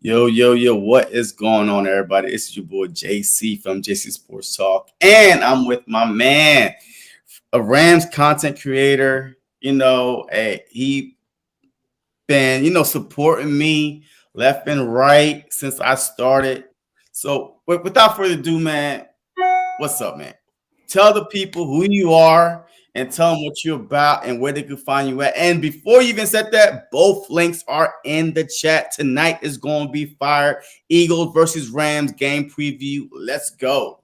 Yo, what is going on, everybody? It's your boy JC from JC Sports Talk, and I'm with my man, a Rams content creator. He been, supporting me left and right since I started. So, without further ado, man, what's up, man? Tell the people who you are and tell them what you're about and where they can find you at. And before you even said that, both links are in the chat. Tonight is going to be fire. Eagles versus Rams game preview. Let's go.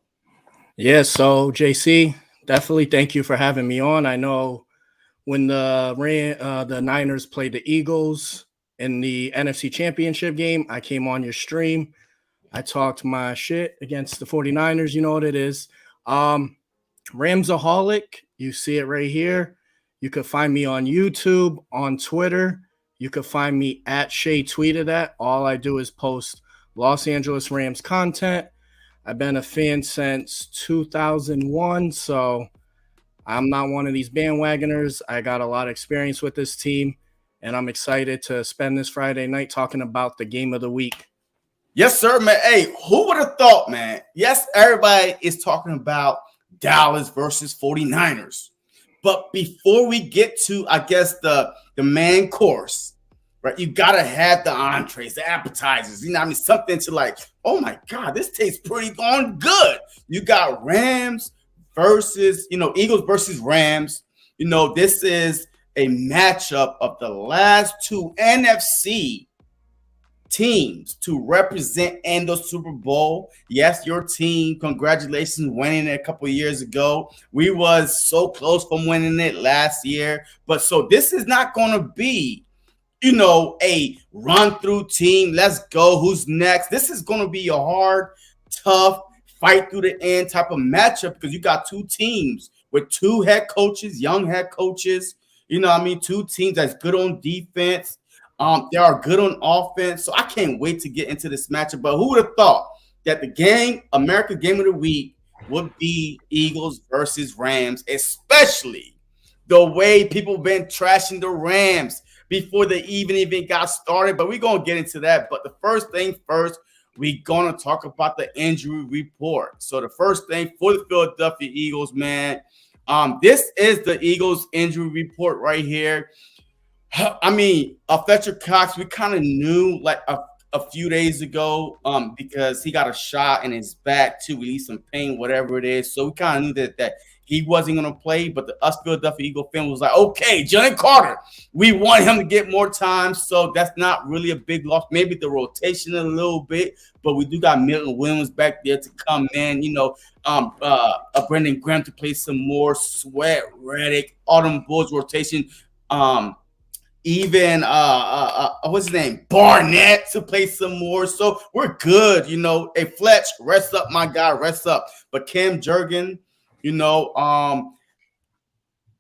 Yeah, so JC, definitely thank you for having me on. I know when the Niners played the Eagles in the NFC Championship game, I came on your stream. I talked my shit against the 49ers. You know what it is. Ramsoholic, you see it right here. You could find me on YouTube, on Twitter. You could find me at Shay Tweeted at. All I do is post Los Angeles Rams content. I've been a fan since 2001, so I'm not one of these bandwagoners. I got a lot of experience with this team, and I'm excited to spend this Friday night talking about the game of the week. Yes, sir, man. Hey, who would have thought, man? Yes, everybody is talking about Dallas versus 49ers. But before we get to, I guess, the main course, right? You got to have the entrees, the appetizers. You know what I mean? Something to like, oh, my God, this tastes pretty darn good. You got Rams versus, Eagles versus Rams. This is a matchup of the last two NFC teams to represent in the Super Bowl. Yes, your team, congratulations, winning it a couple of years ago. We was so close from winning it last year. But so this is not going to be, a run-through team. Let's go. Who's next? This is going to be a hard, tough, fight through the end type of matchup because you got two teams with two head coaches, young head coaches. Two teams that's good on defense. They are good on offense, so I can't wait to get into this matchup. But who would have thought that the game, America Game of the Week, would be Eagles versus Rams, especially the way people been trashing the Rams before they even got started. But we're going to get into that. But the first thing first, we're going to talk about the injury report. So the first thing for the Philadelphia Eagles, man, this is the Eagles injury report right here. I mean, Fletcher Cox, we kind of knew like a few days ago because he got a shot in his back to release some pain, whatever it is. So we kind of knew that he wasn't going to play. But the us Philadelphia Eagle fan was like, okay, Johnny Carter, we want him to get more time. So that's not really a big loss. Maybe the rotation a little bit, but we do got Milton Williams back there to come in. Brendan Graham to play some more. Sweat, Reddick, Autumn Bulls rotation. Even what's his name? Barnett to play some more. So we're good, Hey, Fletch, rest up, my guy, rest up. But Cam Jurgen,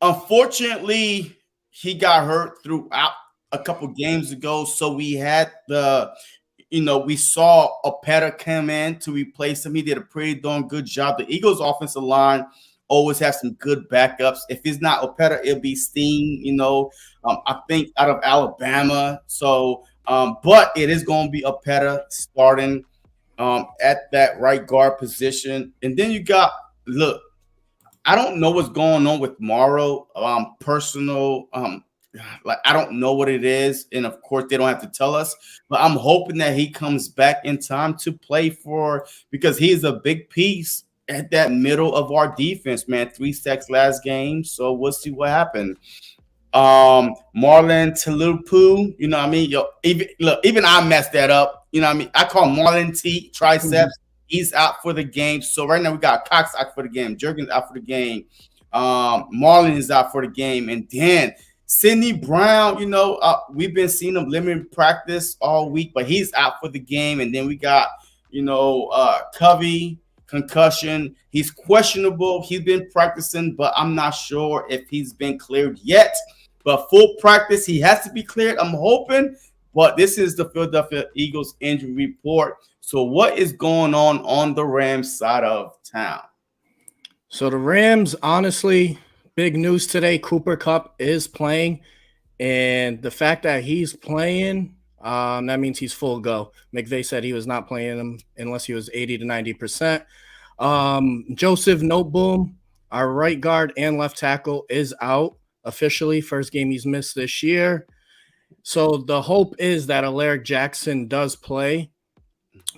unfortunately, he got hurt throughout a couple games ago. So we had we saw Opeta come in to replace him. He did a pretty darn good job. The Eagles offensive line always have some good backups. If it's not Opeta, it'll be Steen, I think out of Alabama. So, but it is going to be Opeta starting at that right guard position. And then you got, look, I don't know what's going on with Morrow. Personal, I don't know what it is. And of course, they don't have to tell us. But I'm hoping that he comes back in time to play because he is a big piece at that middle of our defense, man. 3 sacks last game. So we'll see what happens. Marlon Talupu, you know what I mean? Even I messed that up. You know what I mean? I call Marlon T triceps. Mm-hmm. He's out for the game. So right now we got Cox out for the game. Jurgens out for the game. Marlon is out for the game. And then Sidney Brown, we've been seeing him limited practice all week, but he's out for the game. And then we got, Covey, concussion. He's questionable. He's been practicing, but I'm not sure if he's been cleared yet. But full practice, he has to be cleared. I'm hoping. But this is the Philadelphia Eagles injury report. So what is going on the Rams side of town? So the Rams, honestly, big news today. Cooper Kupp is playing. And the fact that he's playing, That means he's full go. McVay said he was not playing him unless he was 80 to 90%. Joseph Noteboom, our right guard and left tackle, is out officially. First game he's missed this year. So the hope is that Alaric Jackson does play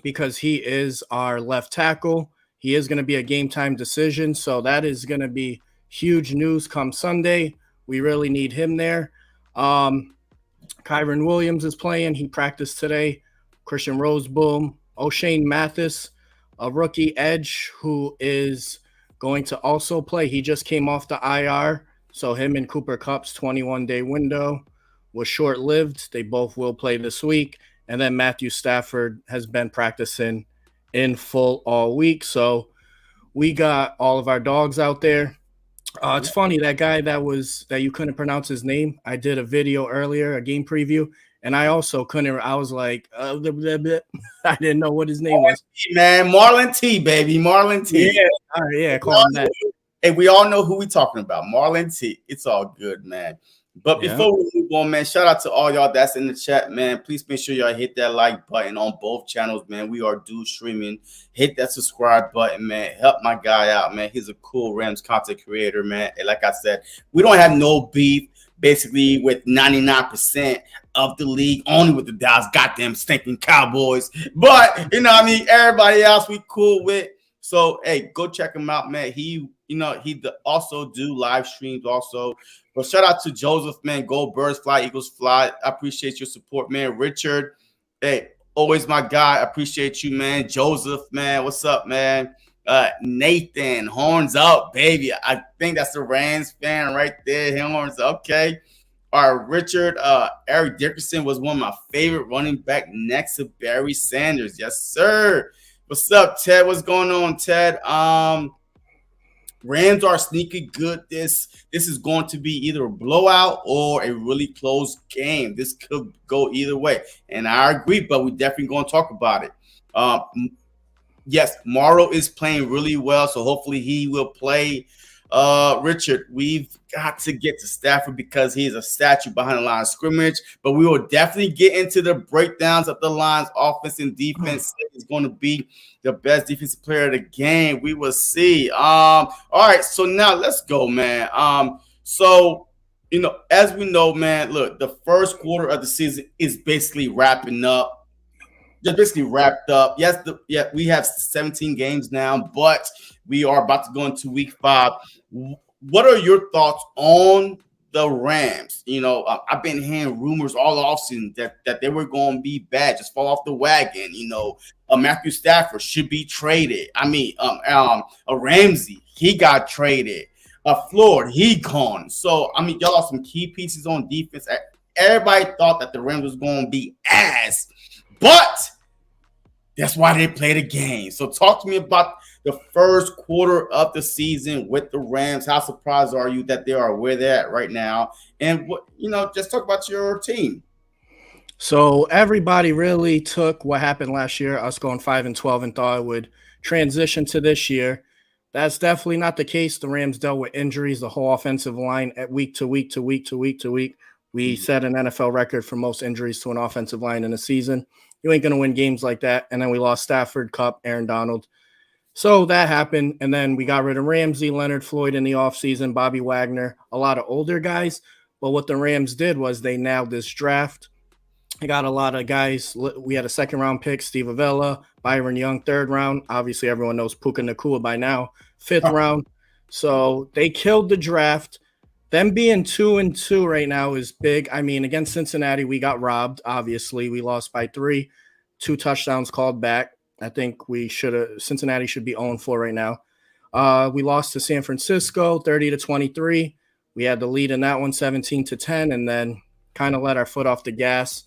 because he is our left tackle. He is going to be a game time decision. So that is going to be huge news come Sunday. We really need him there. Kyron Williams is playing. He practiced today. Christian Roseboom, O'Shane Mathis, a rookie edge who is going to also play. He just came off the IR. So him and Cooper Kupp's 21-day window was short-lived. They both will play this week. And then Matthew Stafford has been practicing in full all week. So we got all of our dogs out there. It's funny, that guy that you couldn't pronounce his name. I did a video earlier, a game preview, and I also couldn't. I was like, I didn't know what his name was. Man, Marlon T, baby, Marlon T. Yeah, call him that. And we all know who we talking about, Marlon T. It's all good, man. But before we move on, man, shout out to all y'all that's in the chat, man. Please make sure y'all hit that like button on both channels, man. We are dual streaming. Hit that subscribe button, man. Help my guy out, man. He's a cool Rams content creator, man. And like I said, we don't have no beef, basically, with 99% of the league, only with the Dallas goddamn stinking Cowboys. But, you know what I mean? Everybody else we cool with. So, hey, go check him out, man. He also do live streams also. But shout out to Joseph, man. Go Birds Fly, Eagles Fly. I appreciate your support, man. Richard, hey, always my guy. I appreciate you, man. Joseph, man. What's up, man? Nathan, horns up, baby. I think that's the Rams fan right there. Horns up. Okay. All right, Richard. Eric Dickerson was one of my favorite running back next to Barry Sanders. Yes, sir. What's up, Ted? What's going on, Ted? Rams are sneaky good. This is going to be either a blowout or a really close game. This could go either way. And I agree, but we're definitely going to talk about it. Yes, Morrow is playing really well, so hopefully he will play. Richard, we've got to get to Stafford because he's a statue behind the line of scrimmage, but we will definitely get into the breakdowns of the line's offense and defense. Is going to be the best defensive player of the game. We will see. All right, so now let's go, man. So, as we know, man, look, the first quarter of the season is basically wrapping up. Just basically wrapped up. Yes, we have 17 games now, but we are about to go into week 5. What are your thoughts on the Rams? I've been hearing rumors all offseason that they were going to be bad, just fall off the wagon. Matthew Stafford should be traded. I mean, Ramsey, he got traded. Floyd, he gone. So, I mean, y'all have some key pieces on defense. Everybody thought that the Rams was going to be ass, but that's why they played a game. So talk to me about the first quarter of the season with the Rams. How surprised are you that they are where they're at right now? And just talk about your team. So everybody really took what happened last year, us going 5-12, and thought it would transition to this year. That's definitely not the case. The Rams dealt with injuries, the whole offensive line at week to week to week to week to week. We set an NFL record for most injuries to an offensive line in a season. You ain't going to win games like that. And then we lost Stafford, Kupp, Aaron Donald. So that happened. And then we got rid of Ramsey, Leonard Floyd in the offseason, Bobby Wagner, a lot of older guys. But what the Rams did was they nailed this draft. They got a lot of guys. We had a second-round pick, Steve Avella, Byron Young, third round. Obviously, everyone knows Puka Nacua by now, fifth round. So they killed the draft. Them being 2-2 right now is big. I mean, against Cincinnati, we got robbed. Obviously, we lost by 3, 2 touchdowns called back. I think Cincinnati should be 0-4 right now. We lost to San Francisco, 30-23. We had the lead in that one, 17-10, and then kind of let our foot off the gas.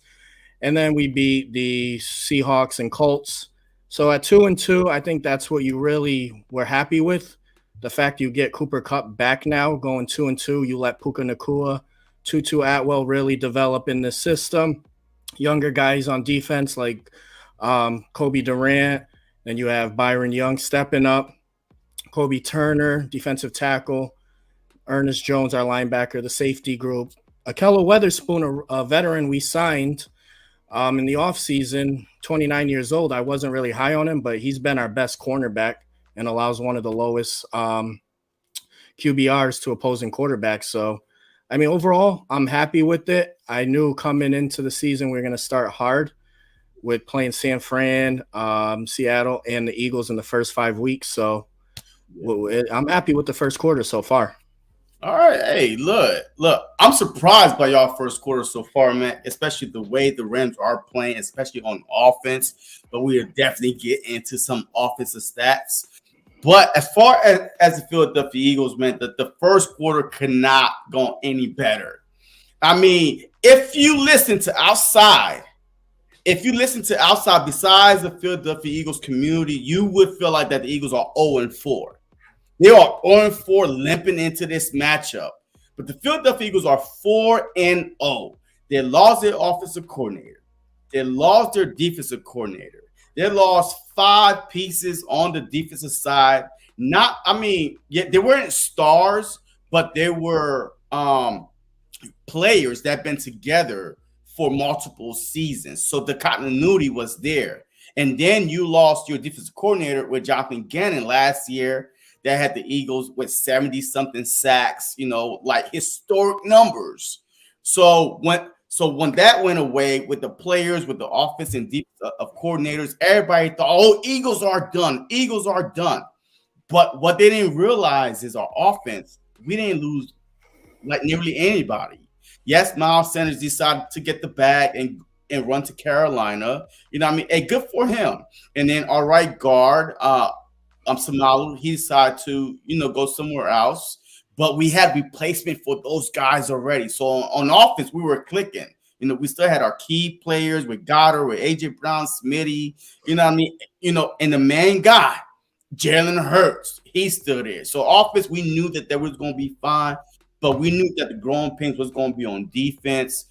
And then we beat the Seahawks and Colts. So at 2-2, I think that's what you really were happy with. The fact you get Cooper Kupp back now, going 2-2, you let Puka Nacua, Tutu Atwell really develop in the system. Younger guys on defense like Kobe Durant. Then you have Byron Young stepping up. Kobe Turner, defensive tackle. Ernest Jones, our linebacker, the safety group. Akello Weatherspoon, a veteran we signed In the offseason, 29 years old, I wasn't really high on him, but he's been our best cornerback and allows one of the lowest QBRs to opposing quarterbacks. So, I mean, overall, I'm happy with it. I knew coming into the season we are going to start hard with playing San Fran, Seattle, and the Eagles in the first 5 weeks. So I'm happy with the first quarter so far. All right, hey, look, I'm surprised by y'all first quarter so far, man, especially the way the Rams are playing, especially on offense. But we'll definitely get into some offensive stats. But as far as the Philadelphia Eagles, man, the first quarter could not go any better. I mean, if you listen to outside besides the Philadelphia Eagles community, you would feel like that the Eagles are 0-4. They are 0-4 limping into this matchup. But the Philadelphia Eagles are 4-0. They lost their offensive coordinator. They lost their defensive coordinator. They lost 5 pieces on the defensive side. They weren't stars, but they were players that have been together for multiple seasons. So the continuity was there. And then you lost your defensive coordinator with Jonathan Gannon last year. That had the Eagles with 70-something sacks, like historic numbers. So when that went away with the players, with the offense and defense of coordinators, everybody thought, oh, Eagles are done. Eagles are done. But what they didn't realize is our offense, we didn't lose like nearly anybody. Yes, Miles Sanders decided to get the bag and run to Carolina. Hey, good for him. And then our right guard, Samalu, he decided to, go somewhere else. But we had replacement for those guys already. So on offense, we were clicking. We still had our key players with Goddard, with AJ Brown, Smitty, and the main guy, Jalen Hurts, he's still there. So offense, we knew that there was going to be fine, but we knew that the growing pains was going to be on defense,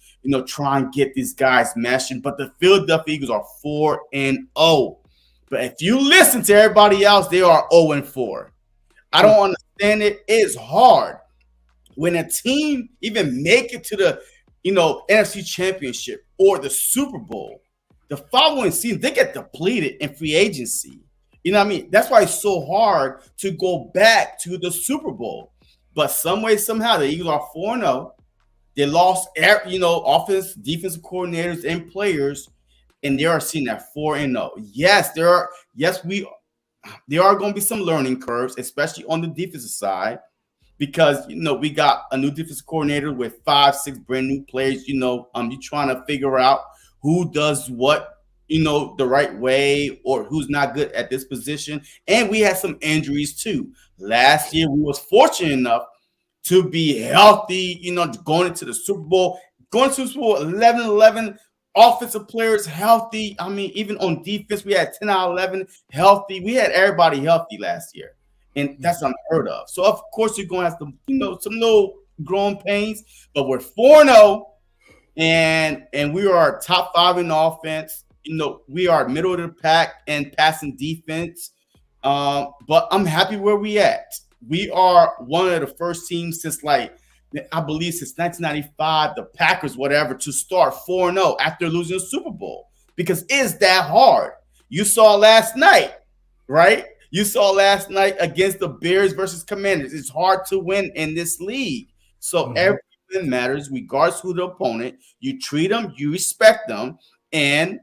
try and get these guys meshing. But the Philadelphia Eagles are 4-0. But if you listen to everybody else, they are 0-4. I don't understand it. It's hard when a team even make it to the, NFC Championship or the Super Bowl. The following season, they get depleted in free agency. That's why it's so hard to go back to the Super Bowl. But some way, somehow, the Eagles are 4-0. They lost, offense, defensive coordinators, and players. And they are seen at 4-0. Yes, there are going to be some learning curves, especially on the defensive side, because we got a new defensive coordinator with 5-6 brand new players. You're trying to figure out who does what, the right way, or who's not good at this position. And we had some injuries too. Last year, we was fortunate enough to be healthy. Going into the Super Bowl, 11-11. Offensive players healthy. Even on defense, we had 10 out of 11 healthy. We had everybody healthy last year, and that's unheard of. So, of course, you're going to have some little growing pains, but we're 4-0, and we are top 5 in offense. We are middle of the pack and passing defense. But I'm happy where we at. We are one of the first teams since I believe since 1995, the Packers, whatever, to start 4-0 after losing the Super Bowl, because it's that hard. You saw last night, right? You saw last night against the Bears versus Commanders. It's hard to win in this league. So everything matters, regardless who the opponent. You treat them, you respect them, and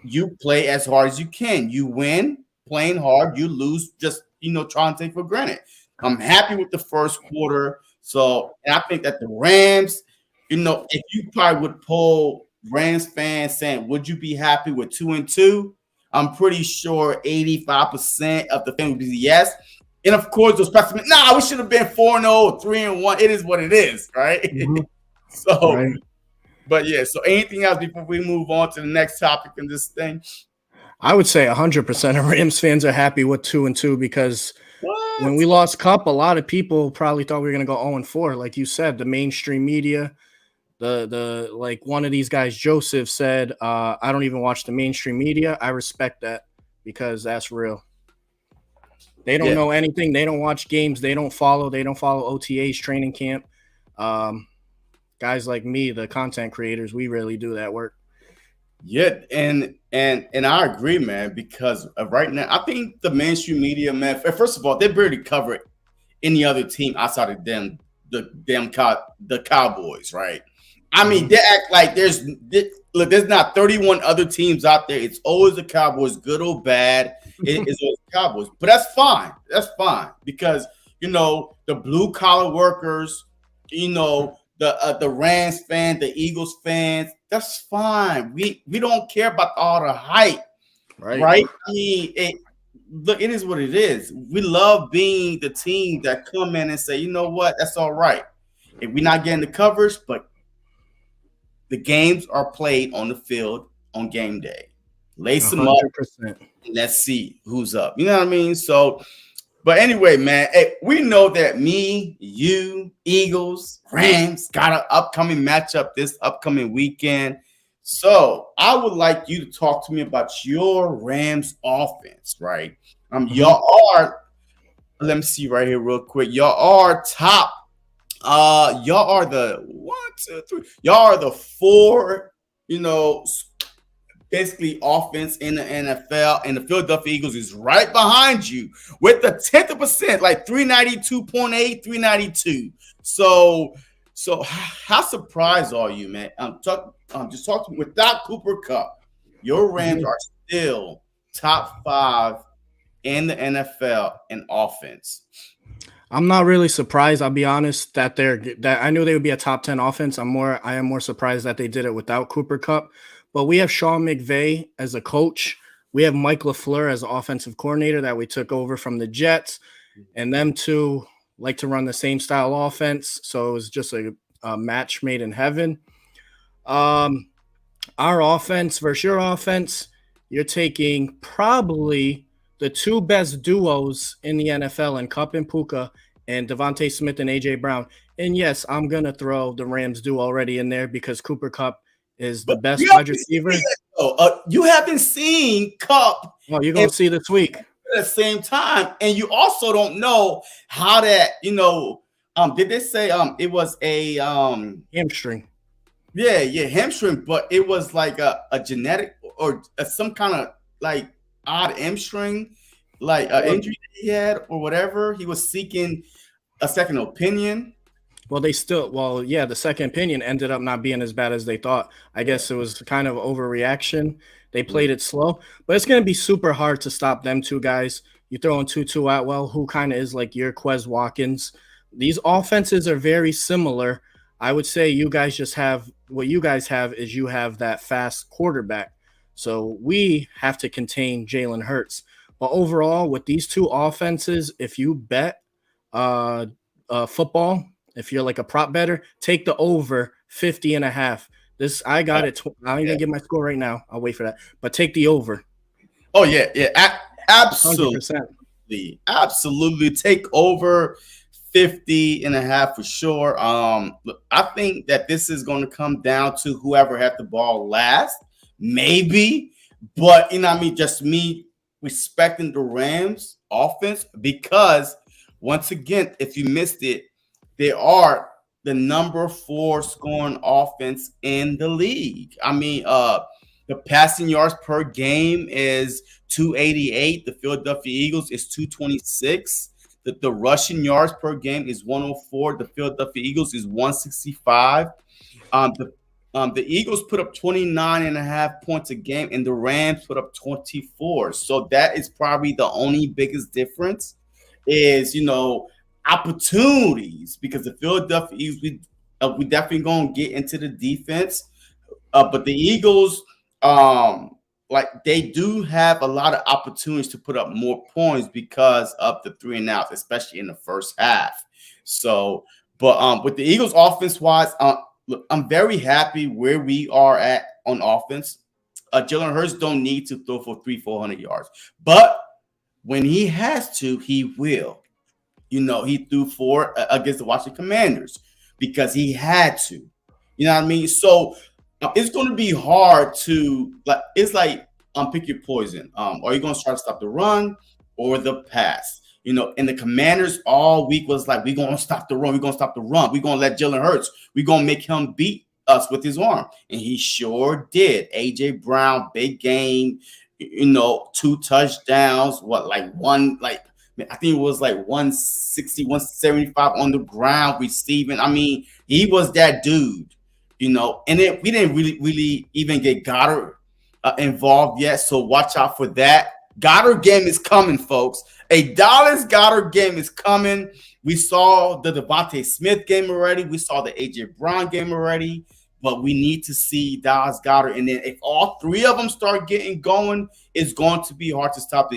you play as hard as you can. You win playing hard. You lose just, trying to take for granted. I'm happy with the first quarter. So I think that the Rams, if you probably would poll Rams fans saying, would you be happy with 2-2? I'm pretty sure 85% of the fans would be yes. And of course, those pessimists, we should have been 4-0, 3-1. It is what it is, right? So, right. But yeah, so anything else before we move on to the next topic in this thing? I would say 100% of Rams fans are happy with 2-2 because when we lost Cup, a lot of people probably thought we were going to go 0-4. Like you said, the mainstream media, the like one of these guys, Joseph, said, I don't even watch the mainstream media. I respect that because that's real. They don't know anything. They don't watch games. They don't follow OTAs, training camp. Guys like me, the content creators, we really do that work. Yeah, and I agree, man. Because right now, I think the mainstream media, man. First of all, they barely cover any other team outside of them, the Cowboys, right? I mean, Mhm. they act like look, there's not 31 other teams out there. It's always the Cowboys, good or bad. It's always the Cowboys, but that's fine. That's fine because the blue collar workers, the Rams fan, the Eagles fans. That's fine. We don't care about all the hype, Right. right? I mean, look, it is what it is. We love being the team that come in and say, you know what, that's all right. If we're not getting the coverage, but the games are played on the field on game day. Lace them up 100%. and let's see who's up. You know what I mean? So, but anyway, man, hey, we know that me, you, Eagles, Rams got an upcoming matchup this upcoming weekend. So I would like you to talk to me about your Rams offense, right? Mhm. Y'all are, let me see right here real quick. Y'all are top. Y'all are the one, two, three. Y'all are the four, you know, basically offense in the NFL, and the Philadelphia Eagles is right behind you with the 10th of percent, like 392.8, 392. So how surprised are you, man? Just talk to me. Without Cooper Cup, your Rams Mhm. are still top five in the NFL in offense. I'm not really surprised. I'll be honest that I knew they would be a top 10 offense. I am more surprised that they did it without Cooper Cup. But we have Sean McVay as a coach. We have Mike LaFleur as offensive coordinator that we took over from the Jets, and them two like to run the same style offense. So it was just a match made in heaven. Um, our offense versus your offense, you're taking probably the two best duos in the NFL in Cup and Puka and Devontae Smith and AJ Brown. And yes, I'm gonna throw the Rams duo already in there because Cooper Cup is the But best you wide haven't seen it receiver. yet, though. You haven't seen Cup Oh, you're and gonna see this week. at the same time, and you also don't know how that did they say it was a Hamstring. yeah hamstring, but it was like a genetic or some kind of like odd hamstring, like Well, injury that he had or whatever. He was seeking a second opinion. yeah, the second opinion ended up not being as bad as they thought. I Yeah. guess it was kind of overreaction. They played it slow, but it's going to be super hard to stop them two guys. You throw in Tutu Atwell, who kind of is like your Quez Watkins. These offenses are very similar. I would say you guys just have what you guys have is you have that fast quarterback. So we have to contain Jalen Hurts. But overall, with these two offenses, if you bet uh, football, if you're like a prop better, take the over 50 and a half. This I got Oh, it. I ain't yeah. gonna get my score right now. I'll wait for that. But take the over. Oh yeah, yeah. Absolutely. 100%. Absolutely take over 50 and a half for sure. Look, I think that this is going to come down to whoever had the ball last, maybe. But you know what I mean, just me respecting the Rams offense because once again, if you missed it, they are the number four scoring offense in the league. I mean, the passing yards per game is 288. The Philadelphia Eagles is 226. The rushing yards per game is 104. The Philadelphia Eagles is 165. The Eagles put up 29 and a half points a game, and the Rams put up 24. So that is probably the only biggest difference is, opportunities because the Philadelphia Eagles, we definitely going to get into the defense. But the Eagles, like they do have a lot of opportunities to put up more points because of the three and outs, especially in the first half. So, but with the Eagles offense wise, look, I'm very happy where we are at on offense. Jalen Hurts don't need to throw for 400 yards, but when he has to, he will. He threw four against the Washington Commanders because he had to. You know what I mean? So it's going to be hard to like. It's like pick your poison. Are you going to try to stop the run or the pass? And the Commanders all week was like, we're going to stop the run. We're going to stop the run. We're going to let Jalen Hurts. We're going to make him beat us with his arm, and he sure did. AJ Brown, big game, 2 touchdowns. I think it was like 160, 175 on the ground receiving. I mean, he was that dude, And then we didn't really even get Goddard involved yet, so watch out for that. Goddard game is coming, folks. A Dallas Goddard game is coming. We saw the Devontae Smith game already. We saw the AJ Brown game already. But we need to see Dallas Goddard. And then if all 3 of them start getting going, it's going to be hard to stop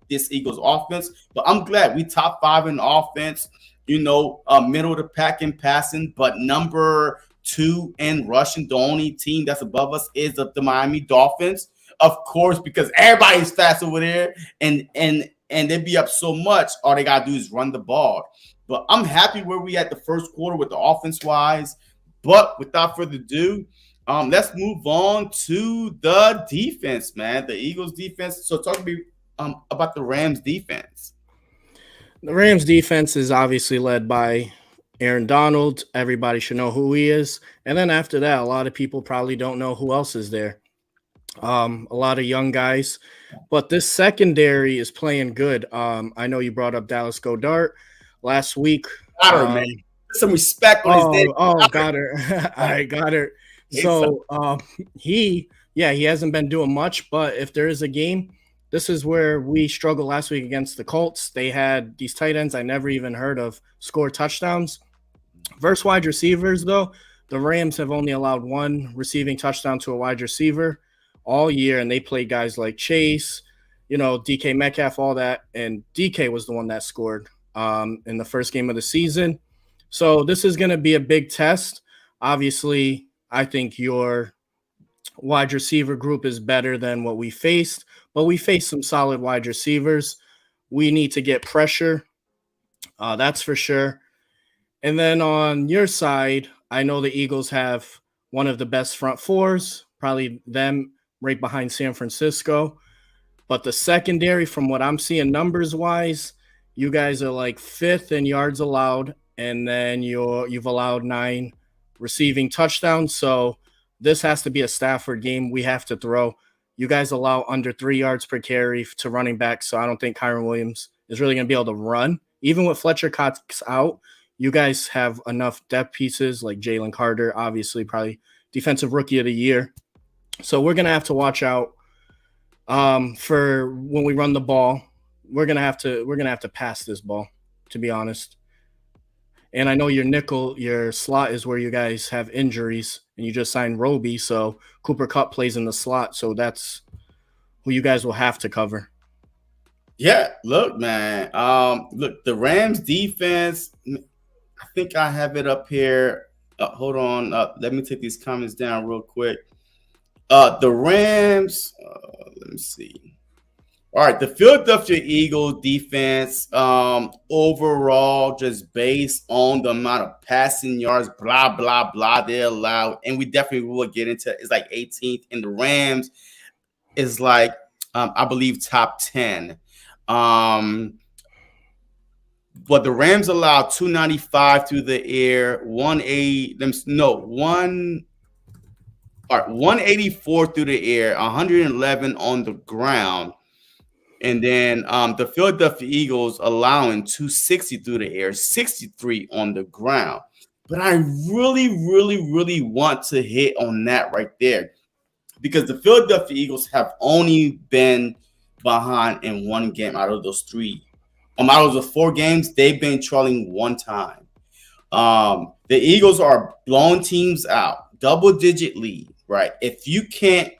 this Eagles offense. But I'm glad we top 5 in offense, middle of the pack in passing. But number 2 in rushing, the only team that's above us is the Miami Dolphins. Of course, because everybody's fast over there, and they be up so much, all they gotta do is run the ball. But I'm happy where we at the first quarter with the offense wise. But without further ado, let's move on to the defense, man. The Eagles defense. So talk to me about the Rams defense. The Rams defense is obviously led by Aaron Donald. Everybody should know who he is. And then after that, a lot of people probably don't know who else is there. A lot of young guys, but this secondary is playing good. I know you brought up Dallas Goedert last week. Goddard, man. Some respect on his name. Goddard. I got her. So he hasn't been doing much, but if there is a game, this is where we struggled last week against the Colts. They had these tight ends I never even heard of score touchdowns. Versus wide receivers, though, the Rams have only allowed 1 receiving touchdown to a wide receiver all year, and they played guys like Chase, DK Metcalf, all that, and DK was the one that scored in the first game of the season. So this is going to be a big test. Obviously, I think your wide receiver group is better than what we faced, but we faced some solid wide receivers. We need to get pressure. That's for sure. And then on your side, I know the Eagles have one of the best front fours, probably them right behind San Francisco. But the secondary, from what I'm seeing numbers-wise, you guys are like 5th in yards allowed, and then you've allowed 9 receiving touchdowns. So this has to be a Stafford game. We have to throw. You guys allow under 3 yards per carry to running back, so I don't think Kyren Williams is really going to be able to run. Even with Fletcher Cox out, you guys have enough depth pieces like Jalen Carter, obviously probably defensive rookie of the year. So we're going to have to watch out for when we run the ball. We're going to have to pass this ball, to be honest. And I know your slot is where you guys have injuries, and you just signed Roby, so Cooper Kupp plays in the slot, so that's who you guys will have to cover. Yeah, look, man. The Rams defense, I think I have it up here. Hold on. Let me take these comments down real quick. The Rams, let me see. All right, the Philadelphia Eagles defense, overall, just based on the amount of passing yards, blah, blah, blah, they allow, and we definitely will get into it, it's like 18th, and the Rams is like, I believe, top 10. But the Rams allowed 295 through the air, 184 through the air, 111 on the ground. And then the Philadelphia Eagles allowing 260 through the air, 63 on the ground. But I really, really, really want to hit on that right there, because the Philadelphia Eagles have only been behind in 1 game out of those 3. Out of the 4 games, they've been trailing 1 time. The Eagles are blowing teams out, double-digit lead, right? If you can't,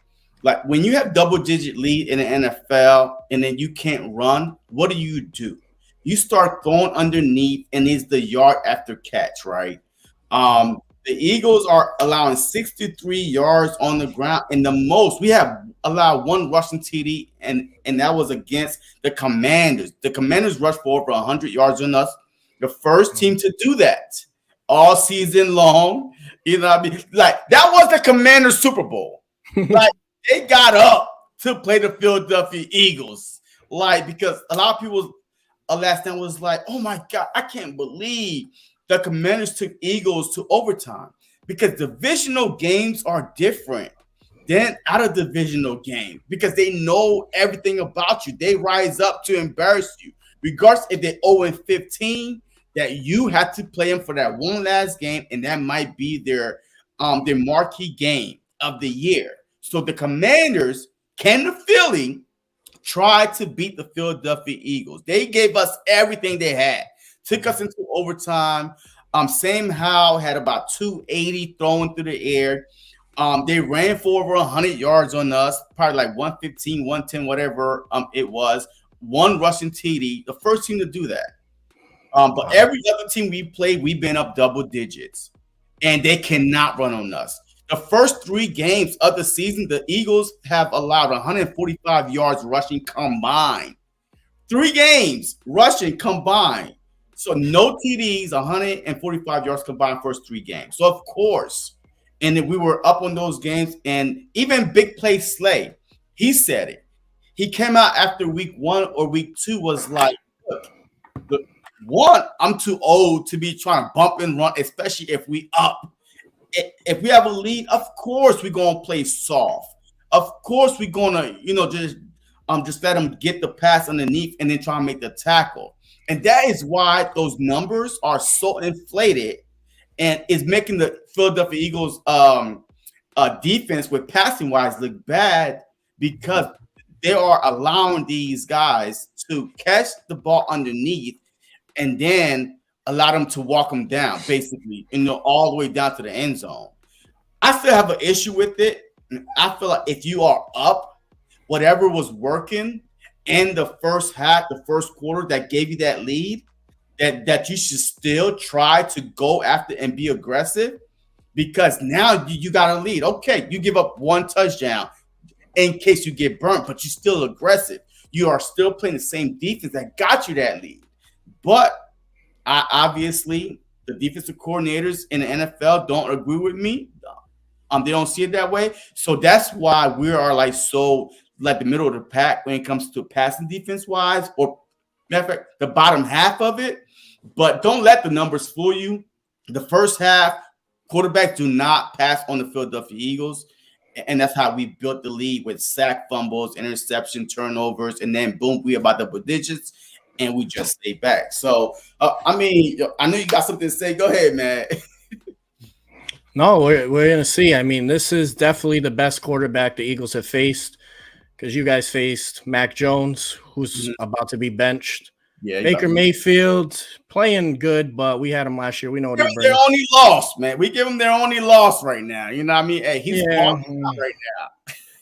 like when you have double-digit lead in the NFL and then you can't run, what do? You start throwing underneath, and it's the yard after catch, right? The Eagles are allowing 63 yards on the ground, and the most we have allowed 1 rushing TD, and that was against the Commanders. The Commanders rushed for over 100 yards on us. The first team to do that all season long. You know what I mean? Like, that was the Commanders Super Bowl. Like, they got up to play the Philadelphia Eagles. Like, because a lot of people last night was like, oh my God, I can't believe the Commanders took Eagles to overtime. because divisional games are different than out of divisional games because they know everything about you. They rise up to embarrass you, regardless if they're 0-15. That you have to play them for that one last game, and that might be their marquee game of the year. So the Commanders, Ken the Philly, tried to beat the Philadelphia Eagles. They gave us everything they had, took us into overtime. Sam Howell had about 280 thrown through the air. They ran for over 100 yards on us, probably like 115, 110, whatever it was. One rushing TD, the first team to do that. But every other team we played, we've been up double digits, and they cannot run on us. The first 3 games of the season, the Eagles have allowed 145 yards rushing combined. 3 games rushing combined. So no TDs, 145 yards combined first 3 games. So of course, and then we were up on those games, and even Big Play Slay, he said it. He came out after week 1 or week 2 was like, look, one, I'm too old to be trying to bump and run, especially if we up. If we have a lead, of course we're gonna play soft. Of course we're gonna, just let them get the pass underneath and then try and make the tackle. And that is why those numbers are so inflated and is making the Philadelphia Eagles defense with passing wise look bad because they are allowing these guys to catch the ball underneath and then allow them to walk them down, basically, all the way down to the end zone. I still have an issue with it. I feel like if you are up, whatever was working in the first half, the first quarter that gave you that lead, that you should still try to go after and be aggressive because now you got a lead. Okay, you give up 1 touchdown in case you get burnt, but you're still aggressive. You are still playing the same defense that got you that lead. But obviously, the defensive coordinators in the NFL don't agree with me. They don't see it that way. So that's why we are like so like the middle of the pack when it comes to passing defense wise, or matter of fact, the bottom half of it. But don't let the numbers fool you. The first half, quarterbacks do not pass on the Philadelphia Eagles. And that's how we built the lead with sack, fumbles, interception, turnovers, and then boom, we about double digits. And we just stay back. So, I know you got something to say. Go ahead, man. No, we're going to see. I mean, this is definitely the best quarterback the Eagles have faced because you guys faced Mac Jones, who's about to be benched. Yeah, Baker Mayfield playing good, but we had him last year. We know what he brings. Their only loss, man. We give him their only loss right now. You know what I mean? Hey, he's right now.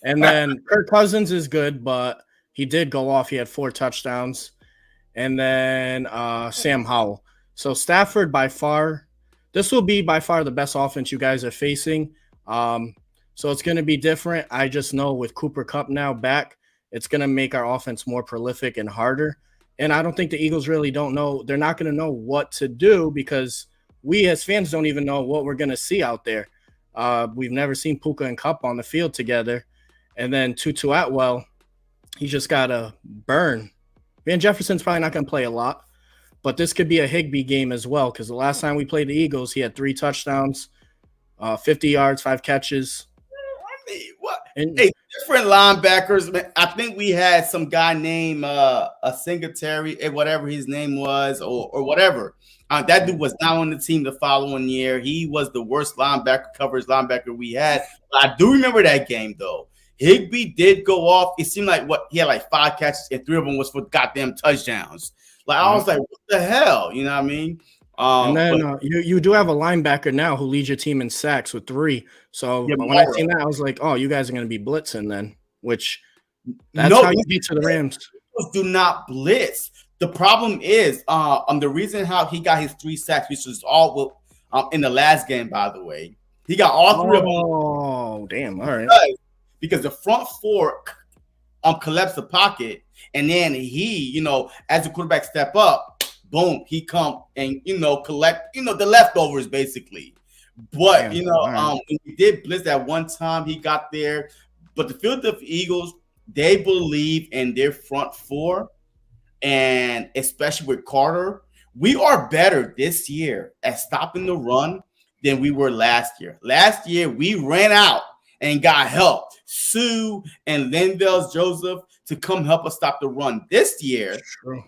And then Kirk Cousins is good, but he did go off. He had 4 touchdowns. And then Sam Howell. So Stafford, this will be by far the best offense you guys are facing. So it's going to be different. I just know with Cooper Kupp now back, it's going to make our offense more prolific and harder. And I don't think the Eagles really don't know. They're not going to know what to do because we as fans don't even know what we're going to see out there. We've never seen Puka and Kupp on the field together. And then Tutu Atwell, he just got to burn. Van Jefferson's probably not going to play a lot, but this could be a Higbee game as well because the last time we played the Eagles, he had 3 touchdowns, 50 yards, 5 catches. Different linebackers. Man, I think we had some guy named Singletary, whatever his name was, or whatever. That dude was not on the team the following year. He was the worst coverage linebacker we had. But I do remember that game, though. Higbee did go off. It seemed like he had like 5 catches and 3 of them was for goddamn touchdowns. Like I was like, what the hell? You know what I mean? And then you do have a linebacker now who leads your team in sacks with 3. So when I seen that, I was like, oh, you guys are going to be blitzing then, which that's how you beat to the Rams. Do not blitz. The problem is the reason how he got his 3 sacks, which was all in the last game, by the way. He got all 3 of them. Oh, damn. All right. Because the front 4 collapsed the pocket, and then he, as the quarterback step up, boom, he come and collect the leftovers basically. But when he did blitz that one time, he got there. But the Philadelphia Eagles, they believe in their front 4, and especially with Carter, we are better this year at stopping the run than we were last year. Last year, we ran out and got help. Sue and Linville Joseph to come help us stop the run. This year, True.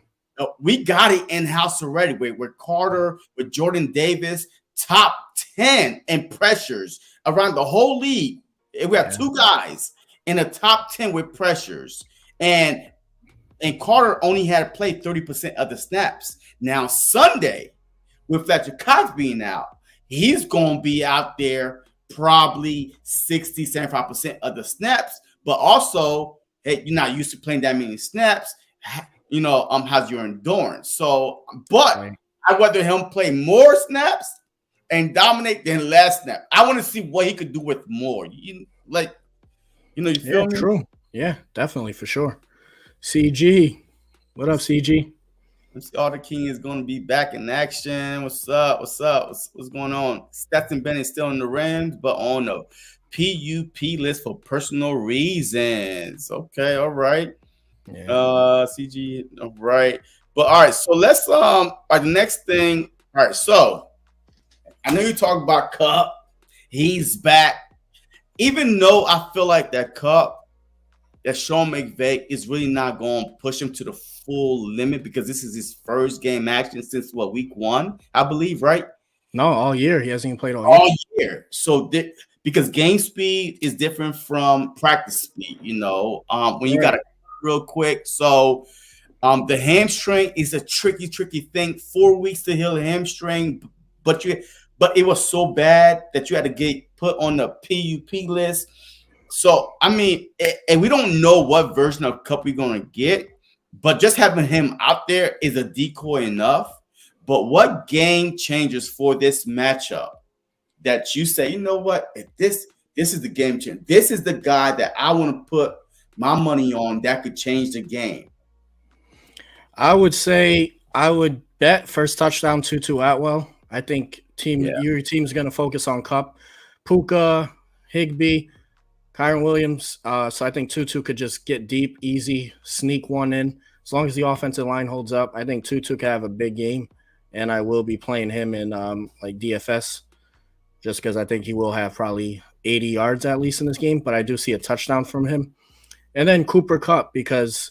we got it in-house already with Carter, with Jordan Davis, top 10 in pressures around the whole league. We have two guys in the top 10 with pressures. And Carter only had played 30% of the snaps. Now, Sunday, with Fletcher Cox being out, he's going to be out there probably 60, 75% of the snaps. But also, hey, you're not used to playing that many snaps. How's your endurance? So, but Right. I'd rather him play more snaps and dominate than less snaps. I want to see what he could do with more. You feel me? True. Yeah, definitely, for sure. CG. What up, CG? All King is going to be back in action. What's up? What's going on? Stetson Bennett still in the Rams, but on the PUP list for personal reasons. Okay, all right. Yeah. CG, all right. But all right, so let's the next thing. All right, so I know you talk about Cup. He's back. Even though I feel like that Sean McVay is really not going to push him to the full limit because this is his first game action since week 1, I believe, right? No, all year. He hasn't even played all year. So because game speed is different from practice speed, when you got to real quick. So the hamstring is a tricky thing. 4 weeks to heal a hamstring, but it was so bad that you had to get put on the PUP list. So, I mean, and we don't know what version of Cup we're going to get, but just having him out there is a decoy enough. But what game changers for this matchup that you say, you know what, this is the game changer. This is the guy that I want to put my money on that could change the game. I would say I would bet first touchdown Tutu Atwell. I think your team's going to focus on Cup, Puka, Higbee, Kyron Williams. So I think Tutu could just get deep, easy, sneak one in. As long as the offensive line holds up, I think Tutu could have a big game, and I will be playing him in like DFS just because I think he will have probably 80 yards at least in this game, but I do see a touchdown from him. And then Cooper Kupp, because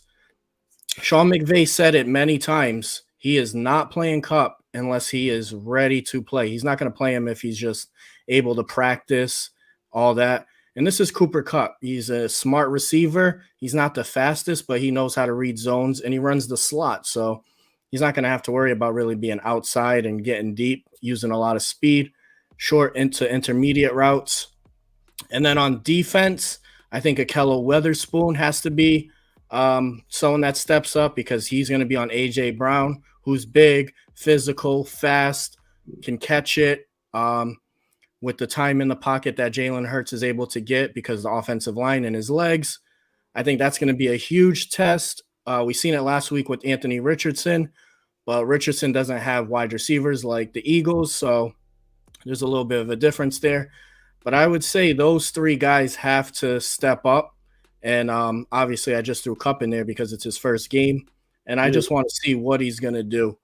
Sean McVay said it many times, he is not playing Kupp unless he is ready to play. He's not going to play him if he's just able to practice, all that. And this is Cooper Kupp. He's a smart receiver. He's not the fastest, but he knows how to read zones, and he runs the slot. So he's not going to have to worry about really being outside and getting deep, using a lot of speed, short into intermediate routes. And then on defense, I think Akello Weatherspoon has to be someone that steps up because he's going to be on A.J. Brown, who's big, physical, fast, can catch it. With the time in the pocket that Jalen Hurts is able to get because of the offensive line and his legs. I think that's going to be a huge test. We seen it last week with Anthony Richardson, but Richardson doesn't have wide receivers like the Eagles, so there's a little bit of a difference there. But I would say those three guys have to step up, and obviously I just threw Kupp in there because it's his first game, and I just want to see what he's going to do.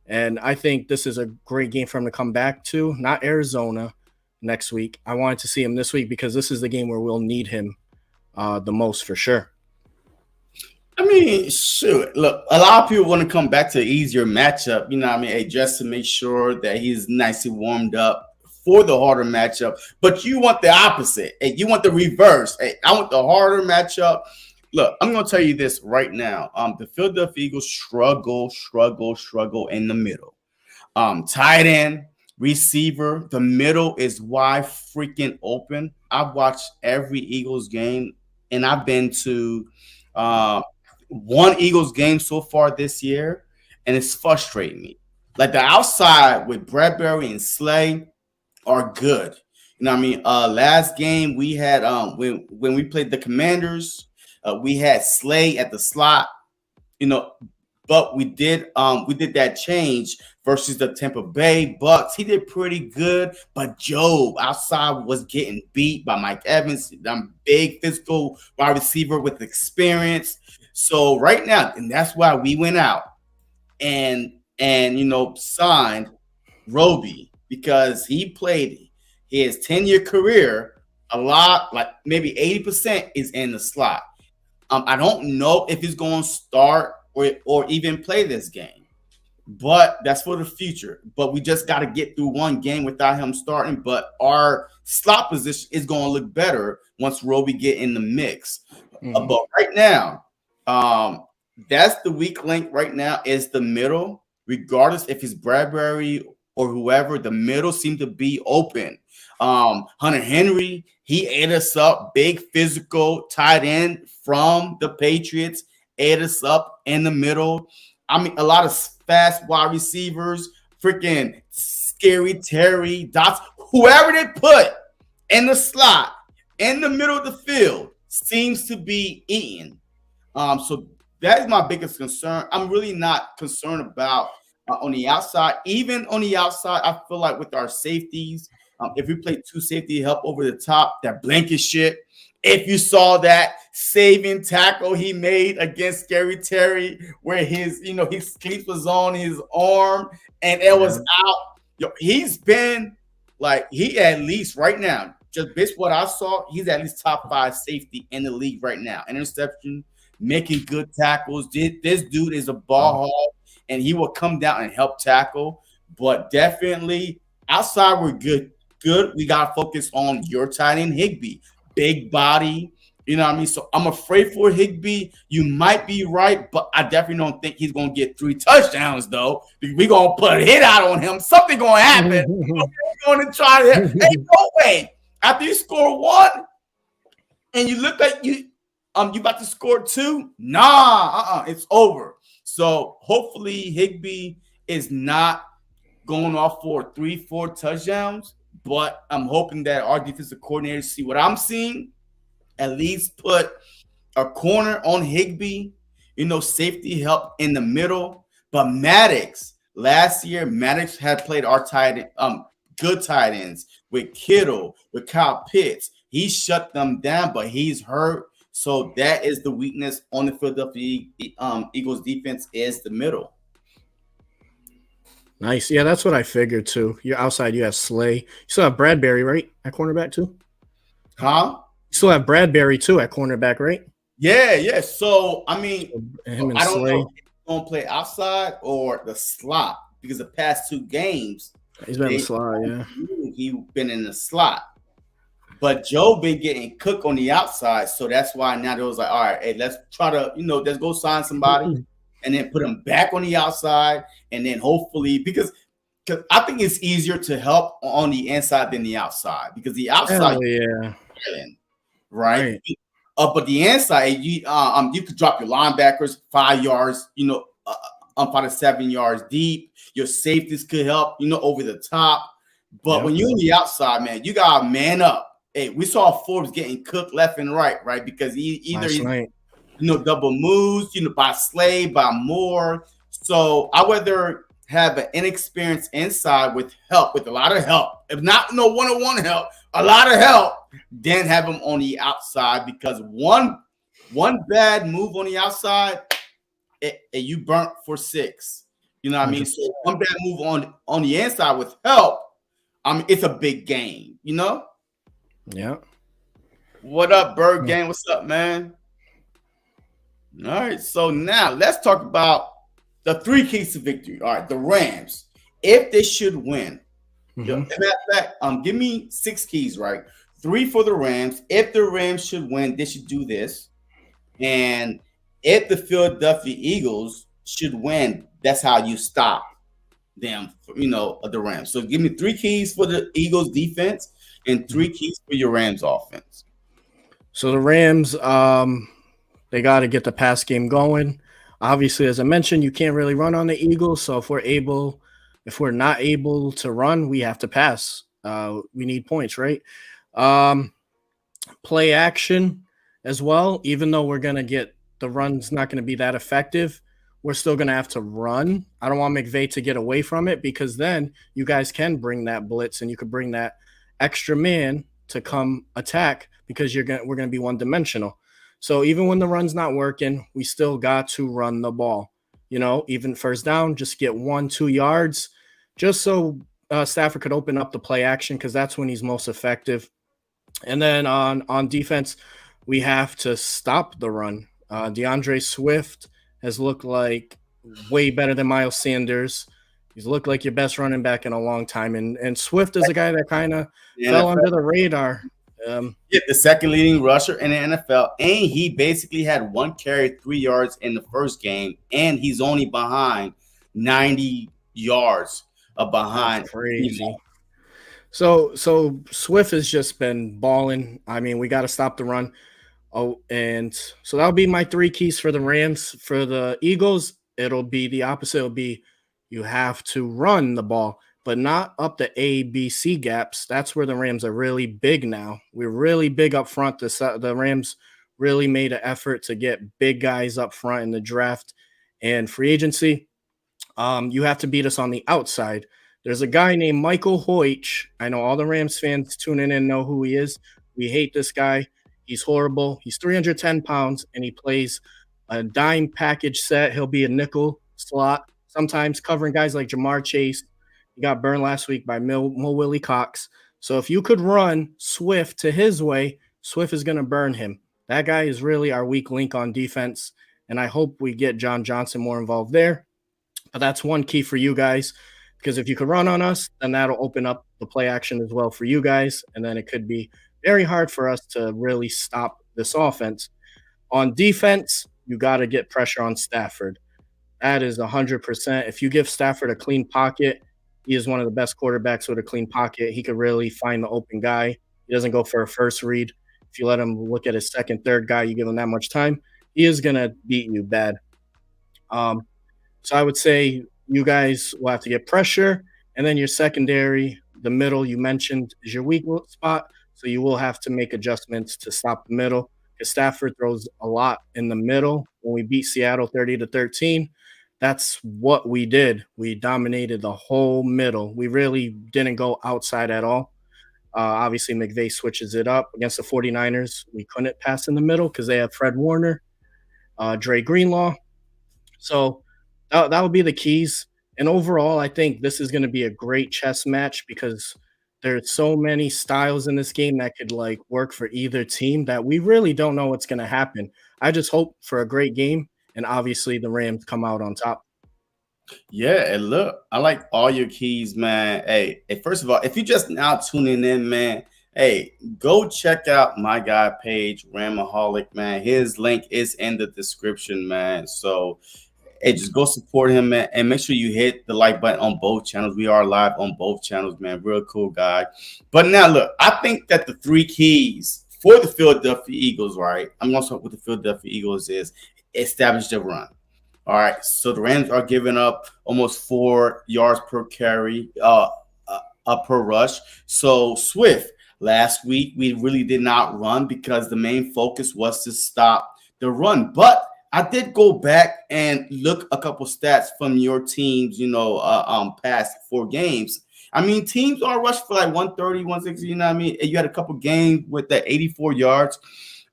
And I think this is a great game for him to come back to, not Arizona next week. I wanted to see him this week because this is the game where we'll need him the most for sure. I mean, sure. Look, a lot of people want to come back to an easier matchup, just to make sure that he's nicely warmed up for the harder matchup. But you want the opposite. Hey, you want the reverse. Hey, I want the harder matchup. Look, I'm going to tell you this right now. The Philadelphia Eagles struggle in the middle. Tight end, receiver, the middle is wide freaking open. I've watched every Eagles game, and I've been to one Eagles game so far this year, and it's frustrating me. Like the outside with Bradbury and Slay are good. You know what I mean? Last game we had when we played the Commanders, we had Slay at the slot, but we did that change versus the Tampa Bay Bucks. He did pretty good, but Job outside was getting beat by Mike Evans, big physical wide receiver with experience. So right now, and that's why we went out and signed Roby because he played his 10-year career, a lot, like maybe 80% is in the slot. I don't know if he's going to start or even play this game, but that's for the future. But we just got to get through one game without him starting. But our slot position is going to look better once Roby get in the mix. But right now, that's the weak link right now is the middle. Regardless if it's Bradbury or whoever, the middle seems to be open. Hunter Henry, he ate us up, big physical tight end from the Patriots, ate us up in the middle. I mean, a lot of fast wide receivers, freaking Scary Terry, Dots, whoever they put in the slot, in the middle of the field, seems to be eating. So that is my biggest concern. I'm really not concerned about on the outside. Even on the outside, I feel like with our safeties, if we play two safety help over the top, that blanket shit. If you saw that saving tackle he made against Scary Terry, where his cleats was on his arm and it was out. Yo, he's been like he at least right now, just based what I saw, he's at least top 5 safety in the league right now. Interception, making good tackles. This dude is a ball hog, and he will come down and help tackle. But definitely outside, we're good. We got to focus on your tight end, Higbee. Big body, you know what I mean? So I'm afraid for Higbee. You might be right, but I definitely don't think he's going to get 3 touchdowns, though. We're going to put a hit out on him. Something going to happen. We're going to try to hit. Hey, no way. After you score 1 and you look like you about to score 2, it's over. So hopefully Higbee is not going off for 3-4 touchdowns. But I'm hoping that our defensive coordinators see what I'm seeing, at least put a corner on Higbee, safety help in the middle. But Maddox, last year, Maddox had played our good tight ends with Kittle, with Kyle Pitts. He shut them down, but he's hurt. So that is the weakness on the Philadelphia Eagles defense is the middle. Nice. Yeah, that's what I figured too. You're outside, you have Slay. You still have Bradbury, right? At cornerback too? Huh? You still have Bradbury too at cornerback, right? Yeah. So, I mean, him and I don't Slay. know if he's going to play outside or the slot because the past 2 games, he's been in the slot, yeah. He's been in the slot. But Joe been getting cooked on the outside. So that's why now it was like, all right, hey, let's try to, let's go sign somebody. And then put him back on the outside, and then hopefully because I think it's easier to help on the inside than the outside because the outside, right? But the inside, you could drop your linebackers 5 yards, 5 to 7 yards deep. Your safeties could help, over the top. But when you're on the outside, man, you got to man up. Hey, we saw Forbes getting cooked left and right, because double moves, by Slay, by Moore. So I rather have an inexperienced inside with help, with a lot of help. If not one-on-one help, a lot of help, then have him on the outside because one bad move on the outside, you burnt for 6. You know what I mean? So one bad move on the inside with help, it's a big game, Yeah. What up, Bird Gang? What's up, man? All right, so now let's talk about the 3 keys to victory. All right, the Rams, if they should win, matter of fact, give me 6 keys, right? 3 for the Rams. If the Rams should win, they should do this. And if the Philadelphia Eagles should win, that's how you stop them, the Rams. So give me 3 keys for the Eagles defense and 3 keys for your Rams offense. So the Rams, they got to get the pass game going. Obviously, as I mentioned, you can't really run on the Eagles. So if we're not able to run, we have to pass. We need points, right? Play action as well. Even though we're going to get the run's not going to be that effective, we're still going to have to run. I don't want McVay to get away from it because then you guys can bring that blitz and you could bring that extra man to come attack because we're going to be one-dimensional. So even when the run's not working, we still got to run the ball. Even first down, just get 1-2 yards, just so Stafford could open up the play action because that's when he's most effective. And then on defense, we have to stop the run. DeAndre Swift has looked like way better than Miles Sanders. He's looked like your best running back in a long time. And Swift is a guy that kind of The fell NFL, under the radar. yeah, the second leading rusher in the NFL, and he basically had one carry, 3 yards in the first game, and he's only behind 90 yards That's behind. crazy. So Swift has just been balling. I mean, we got to stop the run. Oh, and so that'll be my three keys for the Rams. For the Eagles, it'll be the opposite. It'll be you have to run the ball, but not up the A, B, C gaps. That's where the Rams are really big now. We're really big up front. The Rams really made an effort to get big guys up front in the draft and free agency. You have to beat us on the outside. There's a guy named Michael Hoych. I know all the Rams fans tuning in know who he is. We hate this guy. He's horrible. He's 310 pounds and he plays a dime package set. He'll be a nickel slot, sometimes covering guys like Jamar Chase. He got burned last week by Mo Willie Cox. So if you could run Swift to his way, Swift is going to burn him. That guy is really our weak link on defense. And I hope we get John Johnson more involved there. But that's one key for you guys, because if you could run on us, then that'll open up the play action as well for you guys. And then it could be very hard for us to really stop this offense. On defense, you got to get pressure on Stafford. That is 100%. If you give Stafford a clean pocket, he is one of the best quarterbacks with a clean pocket. He could really find the open guy. He doesn't go for a first read. If you let him look at his second, third guy, you give him that much time, he is going to beat you bad. So I would say you guys will have to get pressure. And then your secondary, the middle you mentioned, is your weak spot. So you will have to make adjustments to stop the middle. Because Stafford throws a lot in the middle. When we beat Seattle 30-13, that's what we did. We dominated the whole middle. We really didn't go outside at all. Obviously, McVay switches it up. Against the 49ers, we couldn't pass in the middle because they have Fred Warner, Dre Greenlaw. So that would be the keys. And overall, I think this is going to be a great chess match because there's so many styles in this game that could like work for either team that we really don't know what's going to happen. I just hope for a great game, and obviously the Rams come out on top. Yeah, and look, I like all your keys, man. Hey, first of all, if you're just now tuning in, man, hey, go check out my guy page, Ramsoholic, man. His link is in the description, man. So hey, just go support him, man, and make sure you hit the like button on both channels. We are live on both channels, man. Real cool guy. But now, look, I think that the three keys for the Philadelphia Eagles, right? I'm going to start with the Philadelphia Eagles is establish the run. All right, so the Rams are giving up almost 4 yards per carry, per rush. So Swift, last week we really did not run because the main focus was to stop the run, but I did go back and look a couple stats from your teams, past 4 games. I mean, teams are rushing for like 130, 160, you know what I mean? And you had a couple games with that 84 yards.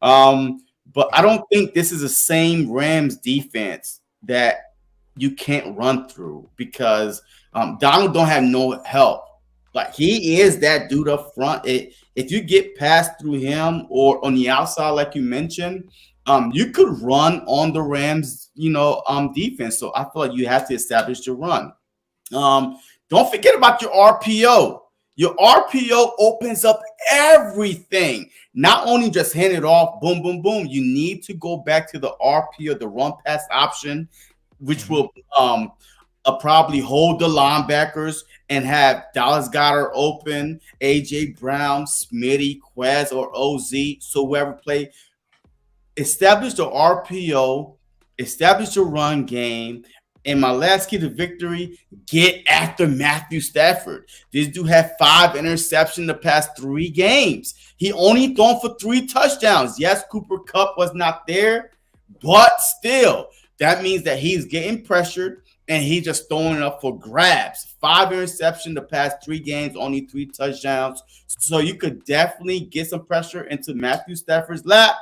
But I don't think this is the same Rams defense that you can't run through because Donald don't have no help. Like he is that dude up front. If you get past through him or on the outside, like you mentioned, you could run on the Rams, defense. So I feel like you have to establish your run. Don't forget about your RPO. Your RPO opens up everything. Not only just hand it off, boom, boom, boom. You need to go back to the RPO, the run pass option, which will probably hold the linebackers and have Dallas Goedert open, AJ Brown, Smitty, Quez, or OZ. So whoever play. Establish the RPO, establish your run game, and my last key to victory, get after Matthew Stafford. This dude had 5 interceptions the past 3 games. He only thrown for 3 touchdowns. Yes, Cooper Kupp was not there, but still, that means that he's getting pressured and he's just throwing it up for grabs. 5 interceptions the past 3 games, only 3 touchdowns. So you could definitely get some pressure into Matthew Stafford's lap.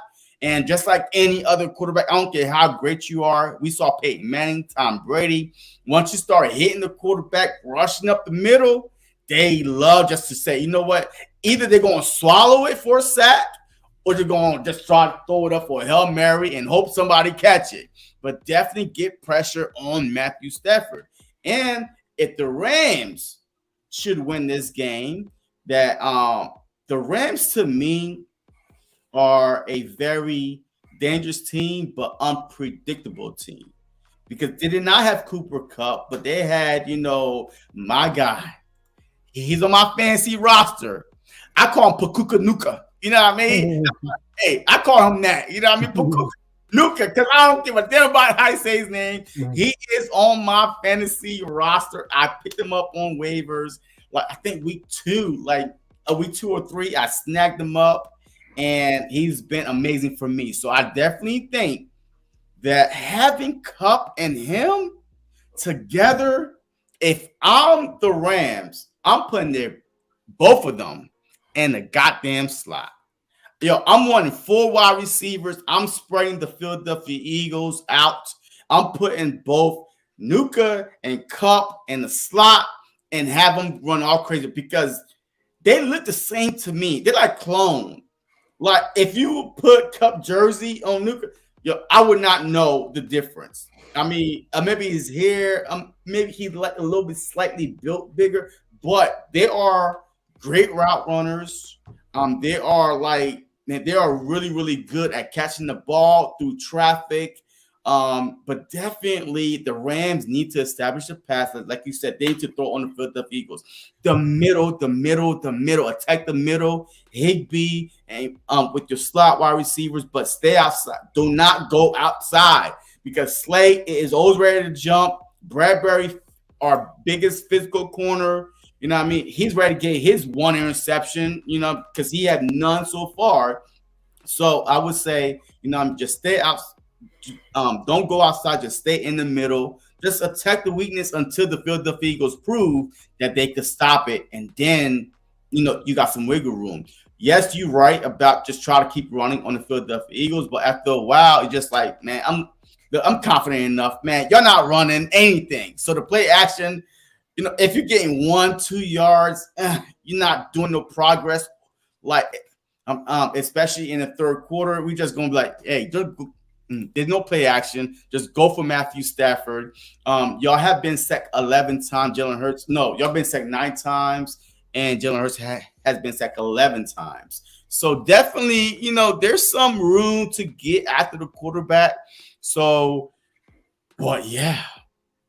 And just like any other quarterback, I don't care how great you are. We saw Peyton Manning, Tom Brady. Once you start hitting the quarterback, rushing up the middle, they love just to say, you know what? Either they're going to swallow it for a sack or they're going to just try to throw it up for a Hail Mary and hope somebody catch it. But definitely get pressure on Matthew Stafford. And if the Rams should win this game, that the Rams to me are a very dangerous team, but unpredictable team. Because they did not have Cooper Kupp, but they had, my guy. He's on my fantasy roster. I call him Pakuka Nuka. You know what I mean? Hey, I call him that. You know what I mean? Pakuka Nuka, because I don't give a damn about how you say his name. He is on my fantasy roster. I picked him up on waivers. Like I think week 2 or 3, I snagged him up, and he's been amazing for me. So I definitely think that having Kupp and him together, if I'm the Rams, I'm putting both of them in the goddamn slot. I'm wanting 4 wide receivers. I'm spreading the Philadelphia Eagles out. I'm putting both Nuka and Kupp in the slot and have them run all crazy because they look the same to me. They're like clone. Like if you put Kupp jersey on Nuka, I would not know the difference. I mean, maybe his hair, maybe he's like a little bit slightly built bigger, but they are great route runners. They are really, really good at catching the ball through traffic. But definitely the Rams need to establish a pass. Like you said, they need to throw on the Philadelphia Eagles. The middle. Attack the middle. Higbee and with your slot wide receivers, but stay outside. Do not go outside because Slay is always ready to jump. Bradbury, our biggest physical corner, you know what I mean? He's ready to get his 1 interception, because he had none so far. So I would say, just stay out. Don't go outside. Just stay in the middle. Just attack the weakness until the Philadelphia Eagles prove that they could stop it. And then, you got some wiggle room. Yes, you're right about just try to keep running on the Philadelphia Eagles. But after a while, it's just like, man, I'm confident enough, man. You're not running anything. So the play action, if you're getting 1-2 yards, you're not doing no progress. Like, especially in the third quarter, we just gonna be like, hey, there's no play action. Just go for Matthew Stafford. Y'all have been sacked 11 times. Jalen Hurts, no, y'all been sacked 9 times, and Jalen Hurts has been sacked 11 times. So definitely, there's some room to get after the quarterback. So, but yeah,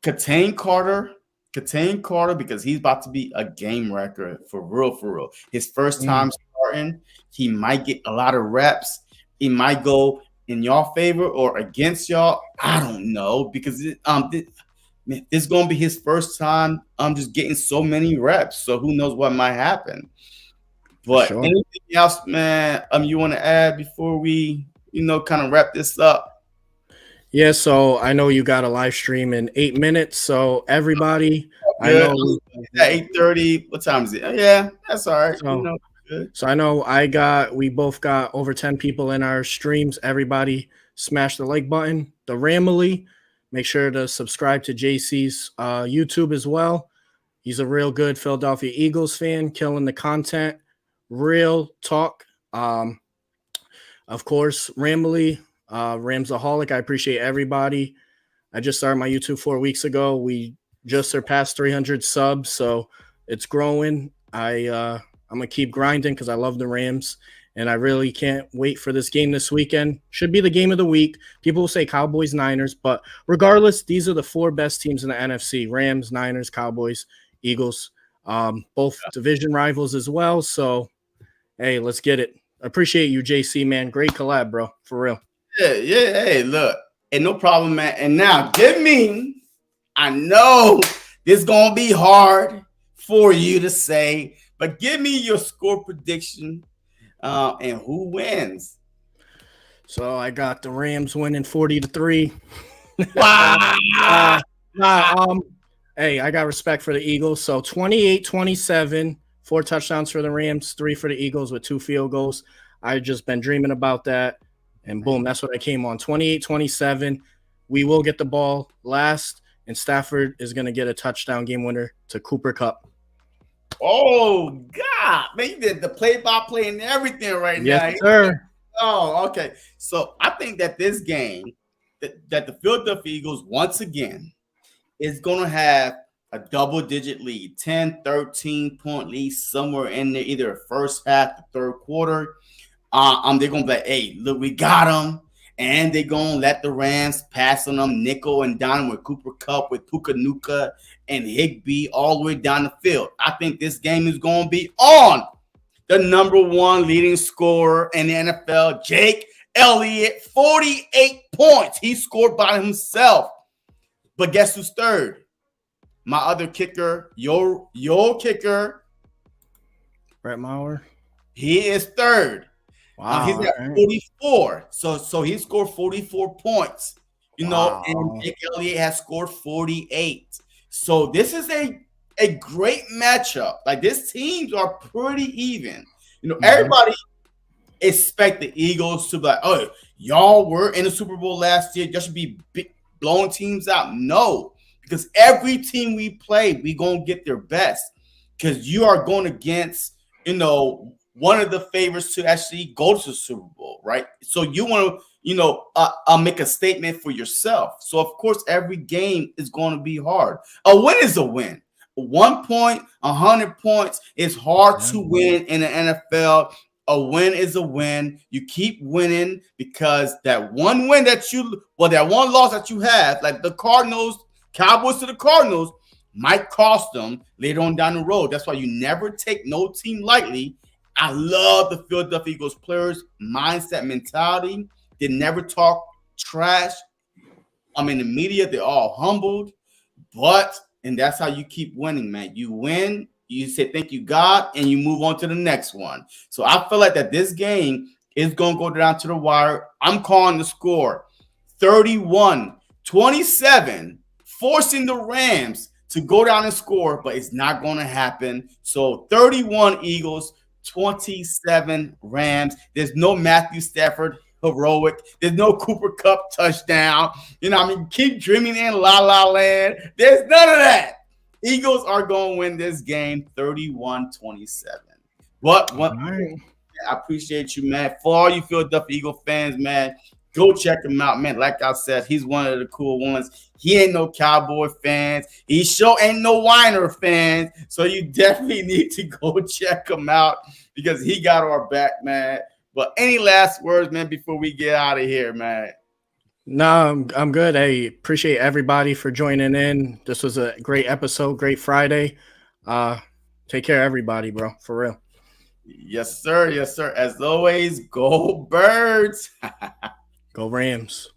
contain Carter because he's about to be a game wrecker for real. His first time starting, he might get a lot of reps. He might go in y'all favor or against y'all. I don't know because this is going to be his first time. I'm just getting so many reps. So who knows what might happen. But anything else, man, you want to add before we, kind of wrap this up? Yeah, so I know you got a live stream in 8 minutes. So everybody, I know at 8:30. What time is it? Yeah, that's all right. So I know we both got over 10 people in our streams. Everybody smash the like button. The Ramily, make sure to subscribe to JC's YouTube as well. He's a real good Philadelphia Eagles fan, killing the content, real talk. Of course, Ramily, Ramsoholic. I appreciate everybody. I just started my YouTube 4 weeks ago. We just surpassed 300 subs, so it's growing. I'm going to keep grinding because I love the Rams, and I really can't wait for this game this weekend. Should be the game of the week. People will say Cowboys, Niners, but regardless, these are the 4 best teams in the NFC: Rams, Niners, Cowboys, Eagles, both division rivals as well. So, hey, let's get it. Appreciate you, JC, man. Great collab, bro. For real. Yeah. Hey, look, and no problem, man. And now I know this is going to be hard for you to say, but give me your score prediction and who wins. So I got the Rams winning 40-3. Wow. Hey, I got respect for the Eagles. So 28-27, 4 touchdowns for the Rams, 3 for the Eagles with 2 field goals. I've just been dreaming about that. And boom, that's what I came on. 28-27. We will get the ball last, and Stafford is going to get a touchdown game winner to Cooper Kupp. Oh God, man, you did the play-by-play and everything right Yes, now. sir. Oh, okay. So I think that this game, that the Philadelphia Eagles once again is going to have a double-digit lead, 10, 13-point lead somewhere in there, either the first half, the third quarter. They're gonna be like, hey, look, we got them, and they're gonna let the Rams pass on them, nickel and dime with Cooper Cup, with Puka Nuka and Higby all the way down the field. I think this game is gonna be on the number one leading scorer in the NFL, Jake Elliott, 48 points. He scored by himself. But guess who's third? My other kicker, your kicker, Brett Maurer. he is third. Wow. He's at 44. So he scored 44 points. Wow. And Jake Elliott has scored 48. So this is a great matchup. Like, these teams are pretty even. Everybody expect the Eagles to be like, oh, y'all were in the Super Bowl last year. Y'all should be blowing teams out. No, because every team we play, we going to get their best. Because you are going against, one of the favorites to actually go to the Super Bowl, right? So you want to, make a statement for yourself. So, of course, every game is going to be hard. A win is a win. 1 point, 100 points is hard to win in the NFL. A win is a win. You keep winning because that one win that that one loss that you have, like the Cowboys to the Cardinals, might cost them later on down the road. That's why you never take no team lightly. I love the Philadelphia Eagles players' mindset, mentality. They never talk trash. In the media, they're all humbled. And that's how you keep winning, man. You win, you say thank you, God, and you move on to the next one. So I feel like that this game is going to go down to the wire. I'm calling the score 31-27, forcing the Rams to go down and score, but it's not going to happen. So 31 Eagles, 27 Rams. There's no Matthew Stafford heroic. There's no Cooper Cup touchdown. Keep dreaming in La La Land. There's none of that. Eagles are going to win this game 31-27. I appreciate you, man. For all you Philadelphia Eagle fans, man, go check him out, man. Like I said, he's one of the cool ones. He ain't no Cowboy fans. He sure ain't no Weiner fans. So you definitely need to go check him out because he got our back, man. But any last words, man, before we get out of here, man? No, I'm good. I appreciate everybody for joining in. This was a great episode, great Friday. Take care, everybody, bro. For real. Yes, sir. Yes, sir. As always, go Birds. Go Rams.